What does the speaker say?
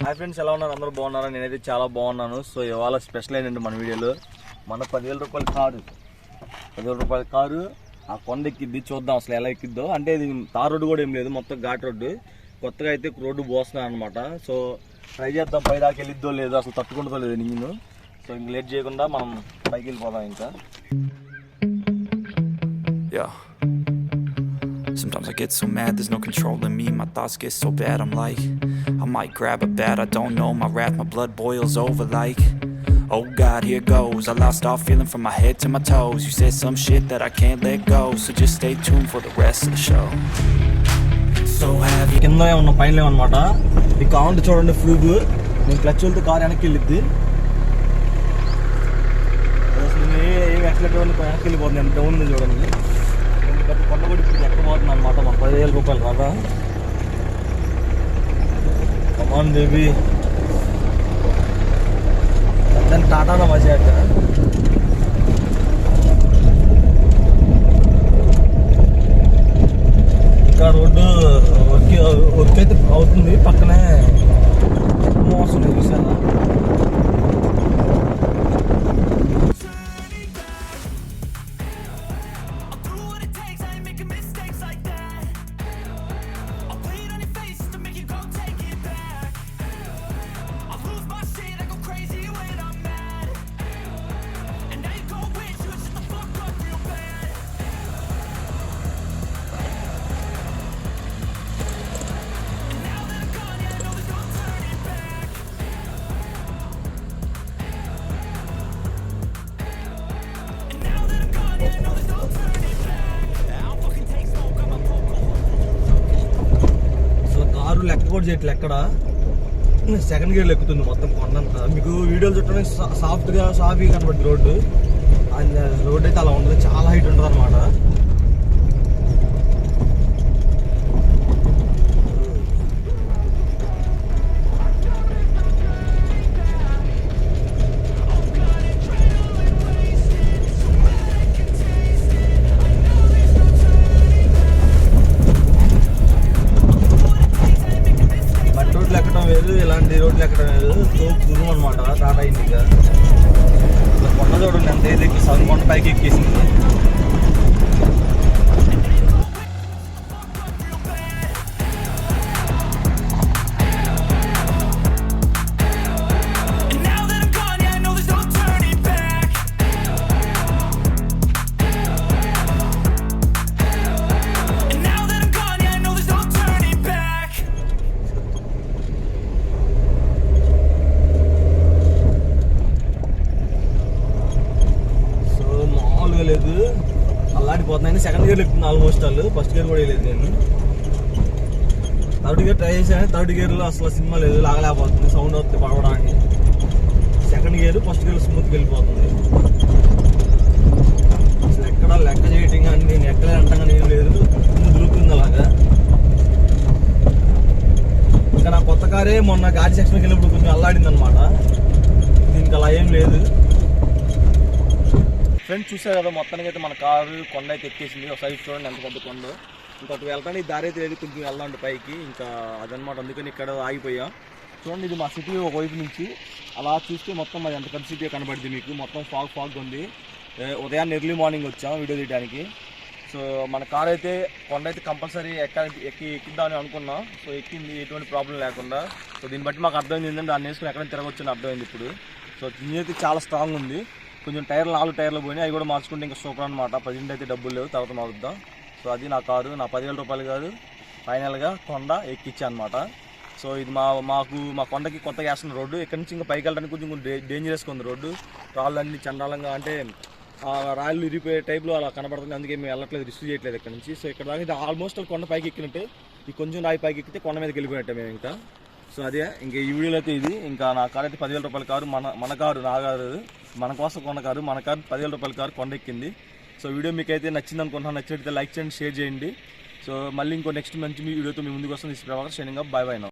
Hi friends, ఎలా ఉన్నారు? అందరూ బాగున్నారా? నేనైతే చాలా బాగున్నాను. సో ఇవాళ స్పెషల్ ఏంటంటే మన వీడియోలో మన 10,000 రూపాయల కారు, 10,000 రూపాయల కారు ఆ కొండ ఎక్కిద్ది. చూద్దాం అసలు ఎలా ఎక్కిద్దో. అంటే ఇది తార్ రోడ్డు కూడా ఏం లేదు, మొత్తం ఘాట్ రోడ్డు. కొత్తగా అయితే రోడ్డు పోస్తున్నాను అనమాట. సో ట్రై చేద్దాం పై దాకా వెళ్ళిద్దో లేదో, అసలు తట్టుకుంటుందో లేదు నేను. సో ఇంక లేట్ చేయకుండా మనం పైకి వెళ్ళిపోదాం ఇంకా. Sometimes I get so mad, there's no controlling me. My thoughts get so bad, I'm like, I might grab a bat, I don't know. My wrath, my blood boils over like, oh God, here goes. I lost all feeling from my head to my toes. You said some shit that I can't let go, so just stay tuned for the rest of the show. So have you... కింద ఉన్న పైన అనమాట. ఈ count చూడండి, ఫ్లూగ్. నేను clutch వెళ్తే car వెనక్కి వెళ్ళిద్ది. ఏం ఎక్సలెక్ట్ వెనక్కి వెళ్ళిపోతుంది. ఎంత డౌన్ ఉంది చూడండి. కొండ కూడా ఇప్పుడు ఎక్కబోతుంది అనమాట. మన 10,000 రూపాయలు రాదా. కమాన్ బేబీ, టాటానా మజా. ఇంకా రోడ్డు వర్క్ అయితే అవుతుంది. పక్కనే వస్తుంది చూసారా. లెక్క కూడా చేయట్లే ఎక్కడ. సెకండ్ గేర్లో ఎక్కుతుంది మొత్తం కొండంతా. మీకు వీడియోలు చుట్టడానికి సాఫీగా కనబడుతుంది రోడ్డు. రోడ్ అయితే అలా ఉండదు, చాలా హైట్ ఉంటుంది అనమాట. ఇలాంటి రోడ్లు ఎక్కడ లేదు, గురువు అనమాట. టాటా ఇండిగా కొండ చూడండి ఎంత ఏది ఎక్కి, సగం కొండ పైకి ఎక్కేసింది. లేదు, అల్లాడిపోతున్నాయి. సెకండ్ గేర్ ఎక్కుతుంది ఆల్మోస్ట్. వాళ్ళు ఫస్ట్ గేర్ కూడా వేయలేదు. నేను థర్డ్ గేర్ ట్రై చేశాను. థర్డ్ గేర్లో అసలు సినిమా లేదు, లాగలేకపోతుంది. సౌండ్ వస్తుంది పడవడానికి. సెకండ్ గేర్ ఫస్ట్ గేర్ స్మూత్గా వెళ్ళిపోతుంది. అసలు ఎక్కడ లెక్క చేయటం కానీ నేను ఎక్కడ అంటగా నేను లేదు, దొరుకుతుంది అలాగా. ఇంకా నా కొత్త కారే మొన్న గాడి సెక్షన్కి వెళ్ళినప్పుడు కొంచెం అల్లాడింది అనమాట. దీనికి అలా ఏం లేదు. ఫ్రెండ్స్ చూసారు కదా, మొత్తానికి అయితే మన కారు కొండ అయితే ఎక్కేసింది. ఒకసారి చూడండి ఎంత పెద్ద కొండ. ఇంకొకటి వెళ్ళడానికి దారి అయితే లేదు, కొంచెం వెళ్ళండి పైకి. ఇంకా అదనమాట, అందుకని ఇక్కడ ఆగిపోయాం. చూడండి, ఇది మా సిటీ ఒకవైపు నుంచి అలా చూస్తే మొత్తం అది ఎంత పెద్ద సిటీ కనబడింది మీకు. మొత్తం ఫాగ్ ఉంది. ఉదయాన్నే ఎర్లీ మార్నింగ్ వచ్చాం వీడియో తీయడానికి. సో మన కారు అయితే కొండ అయితే కంపల్సరీ ఎక్కిద్దామని అనుకున్నాం. సో ఎక్కింది, ఎటువంటి ప్రాబ్లం లేకుండా. సో దీన్ని బట్టి మాకు అర్థమైంది ఏంటంటే దాన్ని వేసుకుని ఎక్కడైనా తిరగొచ్చని అర్థమైంది ఇప్పుడు. సో ఇంజిన్ అయితే చాలా స్ట్రాంగ్ ఉంది. కొంచెం టైర్లు 4 టైర్లు పోయినాయి, అవి కూడా మార్చుకుంటే ఇంకా సూపర్ అనమాట. ప్రజెంట్ అయితే డబ్బులు లేవు, తర్వాత మారుద్దాం. సో అది నా కారు, నా 10,000 రూపాయలు కాదు, ఫైనల్గా కొండ ఎక్కిచ్చా అనమాట. సో ఇది మా కొండకి కొత్తగా వేస్తున్న రోడ్డు. ఇక్కడ నుంచి ఇంకా పైకి వెళ్ళడానికి కొంచెం డేంజరస్గా ఉంది రోడ్డు. రాళ్ళు అన్ని చండాలంగా, అంటే రాళ్ళు ఇరిగిపోయే టైప్లో అలా కనబడుతుంది. అందుకే మేము వెళ్ళట్లేదు, రిస్క్ చేయట్లేదు ఇక్కడ నుంచి. సో ఇక్కడ దాకా ఆల్మోస్ట్ కొండ పైకి ఎక్కినట్టే. ఈ కొంచెం రాయి పైకి ఎక్కితే కొండ మీదకి వెళ్ళిపోయినట్టే మేము ఇంకా. సో అదే ఇంకా ఈ వీడియోలో అయితే ఇది. ఇంకా నా కారు అయితే 10,000 రూపాయల కారు, మన కారు, నా కారు, మన కోసం కొన్న కారు. మన కారు 10,000 రూపాయల కారు కొండెక్కింది. సో వీడియో మీకు అయితే నచ్చింది అనుకుంటున్నాను. నచ్చినట్లయితే లైక్ చేయండి, షేర్ చేయండి. సో మళ్ళీ ఇంకో నెక్స్ట్ మంచి వీడియోతో మీ ముందుకు వస్తుంది. This Prabhakar shining up. By by now.